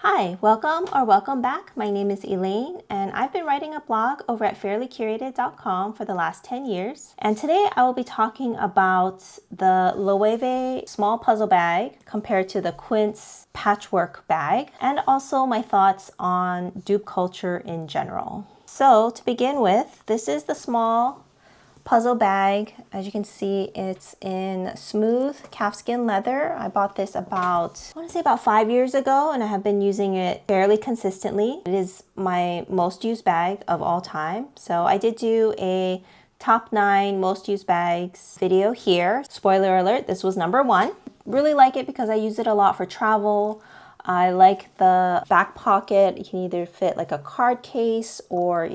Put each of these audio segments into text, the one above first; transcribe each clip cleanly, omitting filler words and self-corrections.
Hi, welcome back. My name is Elaine and I've been writing a blog over at fairlycurated.com for the last 10 years. And today I will be talking about the LOEWE small puzzle bag compared to the Quince Patchwork bag, and also my thoughts on dupe culture in general. So to begin with, this is the small puzzle bag. As you can see, it's in smooth calfskin leather. I bought this about 5 years ago, and I have been using it fairly consistently. It is my most used bag of all time. So I did do a top 9 most used bags video here. Spoiler alert, this was number 1. Really like it because I use it a lot for travel. I like the back pocket. You can either fit like a card case or,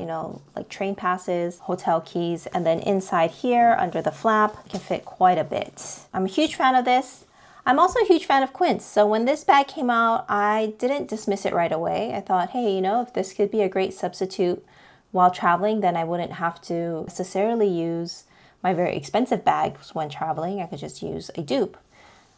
like train passes, hotel keys. And then inside here under the flap, you can fit quite a bit. I'm a huge fan of this. I'm also a huge fan of Quince. So when this bag came out, I didn't dismiss it right away. I thought, hey, if this could be a great substitute while traveling, then I wouldn't have to necessarily use my very expensive bags when traveling. I could just use a dupe.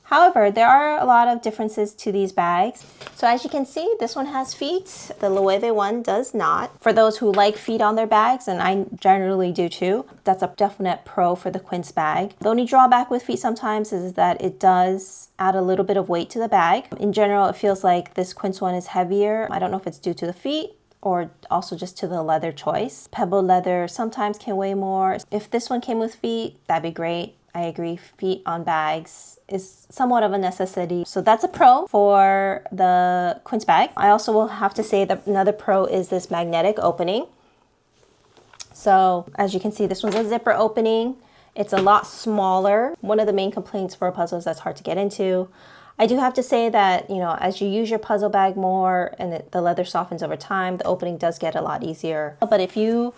However, there are a lot of differences to these bags. So as you can see, this one has feet. The LOEWE one does not. For those who like feet on their bags, and I generally do too, that's a definite pro for the Quince bag. The only drawback with feet sometimes is that it does add a little bit of weight to the bag. In general, it feels like this Quince one is heavier. I don't know if it's due to the feet or also just to the leather choice. Pebble leather sometimes can weigh more. If this one came with feet, that'd be great. I agree, feet on bags is somewhat of a necessity. So that's a pro for the Quince bag. I also will have to say that another pro is this magnetic opening. So as you can see, this one's a zipper opening. It's a lot smaller. One of the main complaints for puzzles that's hard to get into. I do have to say that, as you use your puzzle bag more and the leather softens over time, the opening does get a lot easier. But if you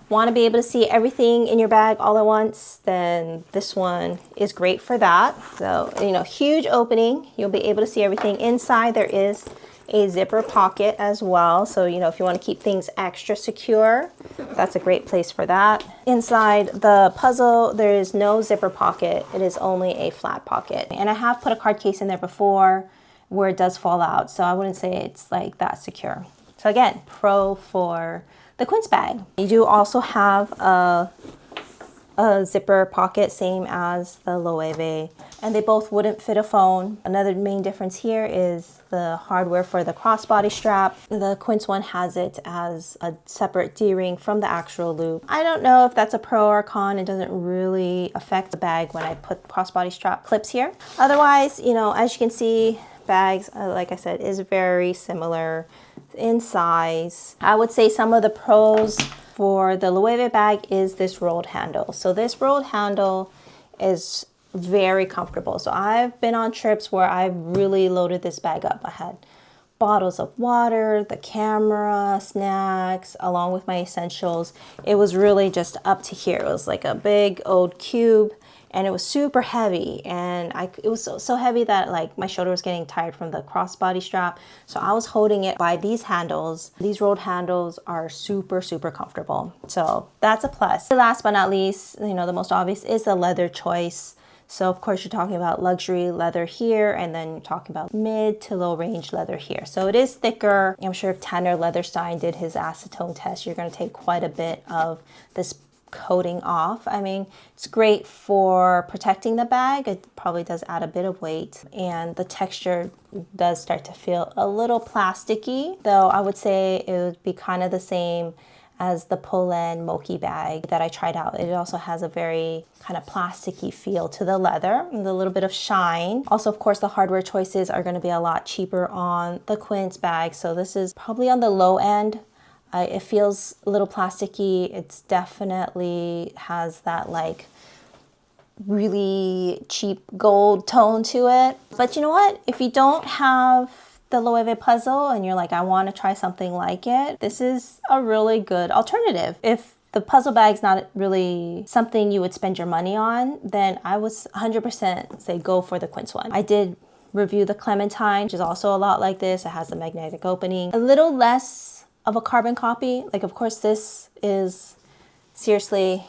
want to be able to see everything in your bag all at once, then this one is great for that. So, huge opening. You'll be able to see everything. Inside there is a zipper pocket as well. So, if you want to keep things extra secure, that's a great place for that. Inside the puzzle, there is no zipper pocket. It is only a flat pocket. And I have put a card case in there before where it does fall out. So I wouldn't say it's like that secure. So again, pro for the Quince bag. You do also have a zipper pocket, same as the LOEWE, and they both wouldn't fit a phone. Another main difference here is the hardware for the crossbody strap. The Quince one has it as a separate D-ring from the actual loop. I don't know if that's a pro or con. It doesn't really affect the bag when I put crossbody strap clips here. Otherwise, as you can see, bags, like I said, is very similar in size. I would say some of the pros for the LOEWE bag is this rolled handle. So this rolled handle is very comfortable. So I've been on trips where I've really loaded this bag up. I had bottles of water, the camera, snacks, along with my essentials. It was really just up to here. It was like a big old cube. And it was super heavy, and it was so heavy that like my shoulder was getting tired from the crossbody strap. So I was holding it by these handles. These rolled handles are super, super comfortable. So that's a plus. Last but not least, the most obvious is the leather choice. So of course you're talking about luxury leather here, and then you're talking about mid to low range leather here. So it is thicker. I'm sure if Tanner Leatherstein did his acetone test, you're going to take quite a bit of this coating off. I mean, it's great for protecting the bag. It probably does add a bit of weight, and the texture does start to feel a little plasticky, though I would say it would be kind of the same as the Polen Moki bag that I tried out. It also has a very kind of plasticky feel to the leather and a little bit of shine. Also, of course, the hardware choices are going to be a lot cheaper on the Quince bag, so this is probably on the low end. It feels a little plasticky. It's definitely has that like really cheap gold tone to it. But you know what? If you don't have the LOEWE puzzle and you're like, I want to try something like it, this is a really good alternative. If the puzzle bag's not really something you would spend your money on, then I would 100% say go for the Quince one. I did review the Clementine, which is also a lot like this. It has the magnetic opening. A little less of a carbon copy. Like, of course, this is seriously,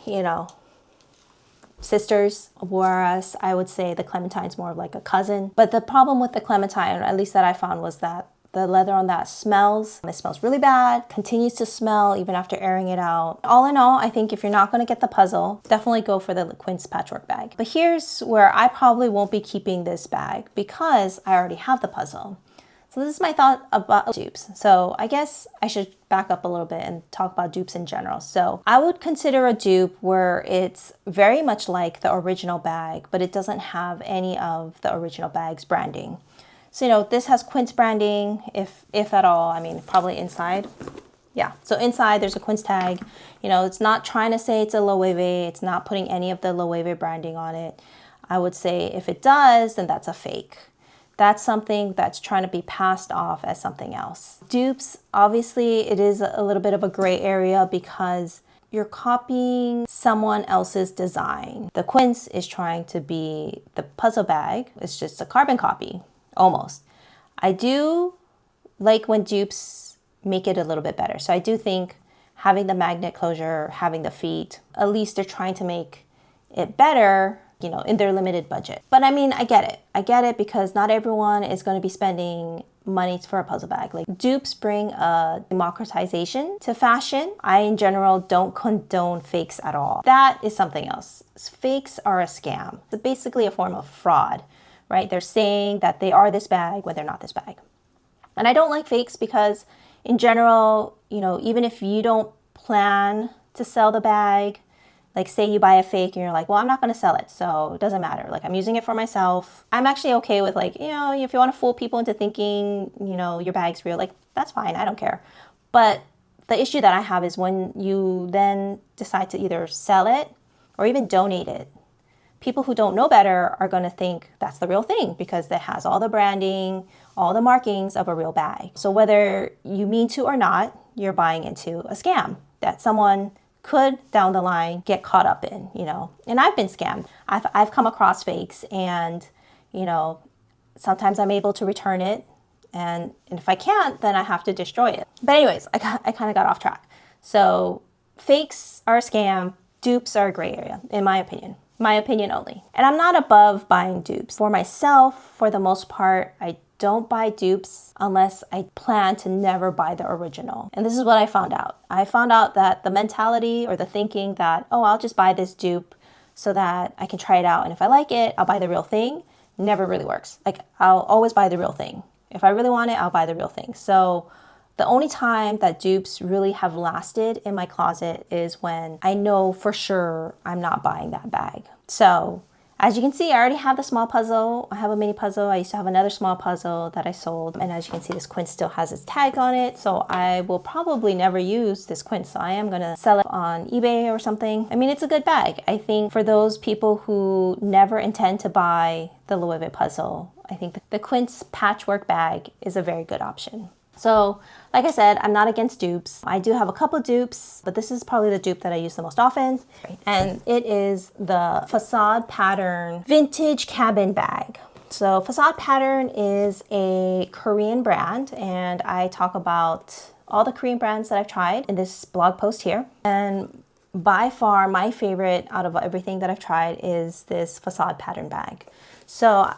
sisters, whereas I would say the Clementine's more of like a cousin. But the problem with the Clementine, or at least that I found, was that The leather on that smells. It smells really bad, continues to smell even after airing it out. All in all, I think if you're not going to get the puzzle, definitely go for the Quince Patchwork bag. But here's where I probably won't be keeping this bag because I already have the puzzle. So this is my thought about dupes. So I guess I should back up a little bit and talk about dupes in general. So I would consider a dupe where it's very much like the original bag, but it doesn't have any of the original bag's branding. So, you know, this has Quince branding, if at all. I mean, probably inside. Yeah, so inside there's a Quince tag. You know, it's not trying to say it's a LOEWE. It's not putting any of the LOEWE branding on it. I would say if it does, then that's a fake. That's something that's trying to be passed off as something else. Dupes, obviously, it is a little bit of a gray area because you're copying someone else's design. The Quince is trying to be the puzzle bag. It's just a carbon copy, almost. I do like when dupes make it a little bit better. So I do think having the magnet closure, having the feet, at least they're trying to make it better, you know, in their limited budget. But I mean, I get it. I get it because not everyone is going to be spending money for a puzzle bag. Like, dupes bring a democratization to fashion. I, in general, don't condone fakes at all. That is something else. Fakes are a scam. It's basically a form of fraud, right? They're saying that they are this bag when they're not this bag. And I don't like fakes because, in general, you know, even if you don't plan to sell the bag, like say you buy a fake and you're like, well, I'm not going to sell it, so it doesn't matter. Like, I'm using it for myself. I'm actually okay with, like, you know, if you want to fool people into thinking, you know, your bag's real, like, that's fine. I don't care. But the issue that I have is when you then decide to either sell it or even donate it. People who don't know better are going to think that's the real thing because it has all the branding, all the markings of a real bag. So whether you mean to or not, you're buying into a scam that someone could down the line get caught up in, you know. And I've been scammed. I've come across fakes, and, you know, sometimes I'm able to return it, and if I can't, then I have to destroy it. But anyways, I kind of got off track. So fakes are a scam, dupes are a gray area, in my opinion. My opinion only. And I'm not above buying dupes. For myself, for the most part, I don't buy dupes unless I plan to never buy the original. And this is what I found out. I found out that the mentality or the thinking that, oh, I'll just buy this dupe so that I can try it out, and if I like it, I'll buy the real thing, never really works. Like, I'll always buy the real thing. If I really want it, I'll buy the real thing. So the only time that dupes really have lasted in my closet is when I know for sure I'm not buying that bag. So as you can see, I already have the small puzzle. I have a mini puzzle. I used to have another small puzzle that I sold. And as you can see, this Quince still has its tag on it. So I will probably never use this Quince. So I am going to sell it on eBay or something. I mean, it's a good bag. I think for those people who never intend to buy the LOEWE puzzle, I think the Quince Patchwork bag is a very good option. So, like I said, I'm not against dupes. I do have a couple dupes, but this is probably the dupe that I use the most often. And it is the Facade Pattern Vintage Cabin Bag. So Facade Pattern is a Korean brand, and I talk about all the Korean brands that I've tried in this blog post here. And by far, my favorite out of everything that I've tried is this Facade Pattern bag. So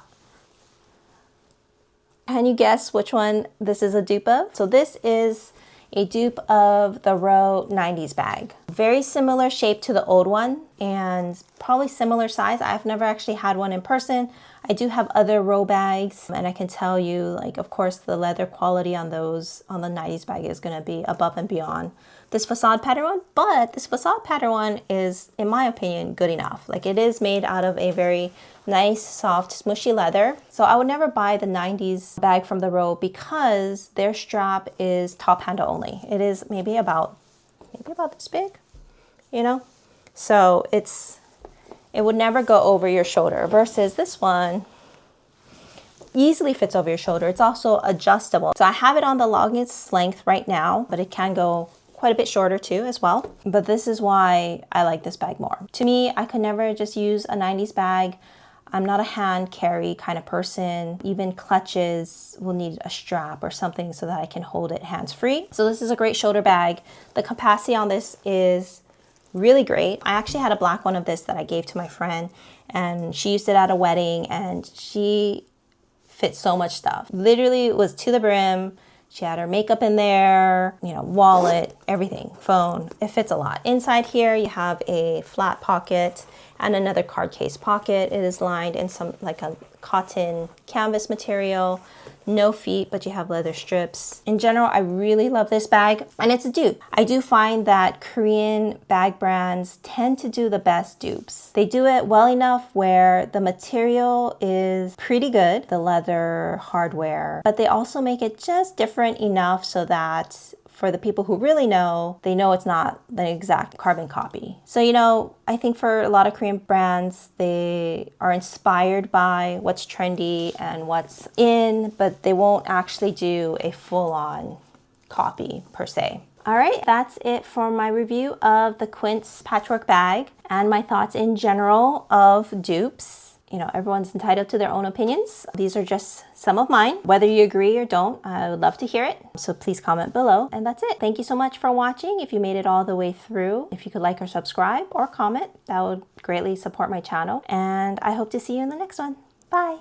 can you guess which one this is a dupe of? So this is a dupe of the LOEWE 90s bag. Very similar shape to the old one and probably similar size. I've never actually had one in person. I do have other LOEWE bags, and I can tell you, like, of course, the leather quality on those, on the 90s bag is gonna be above and beyond this Facade Pattern one, but this Facade Pattern one is, in my opinion, good enough. Like, it is made out of a very nice, soft, smushy leather. So I would never buy the 90s bag from the LOEWE because their strap is top handle only. It is maybe about this big, you know? So it would never go over your shoulder, versus this one easily fits over your shoulder. It's also adjustable. So I have it on the longest length right now, but it can go quite a bit shorter too as well. But this is why I like this bag more. To me, I could never just use a 90s bag. I'm not a hand carry kind of person. Even clutches will need a strap or something so that I can hold it hands-free. So this is a great shoulder bag. The capacity on this is really great. I actually had a black one of this that I gave to my friend, and she used it at a wedding, and she fit so much stuff. Literally, it was to the brim. She had her makeup in there, you know, wallet, everything, phone. It fits a lot. Inside here, you have a flat pocket and another card case pocket. It is lined in some like a cotton canvas material. No feet, but you have leather strips. In general, I really love this bag, and it's a dupe. I do find that Korean bag brands tend to do the best dupes. They do it well enough where the material is pretty good, the leather, hardware, but they also make it just different enough so that for the people who really know, they know it's not the exact carbon copy. So, you know, I think for a lot of Korean brands, they are inspired by what's trendy and what's in, but they won't actually do a full-on copy per se. All right, that's it for my review of the Quince Patchwork Bag and my thoughts in general of dupes. You know, everyone's entitled to their own opinions. These are just some of mine. Whether you agree or don't, I would love to hear it. So please comment below. And that's it. Thank you so much for watching. If you made it all the way through, if you could like or subscribe or comment, that would greatly support my channel. And I hope to see you in the next one. Bye.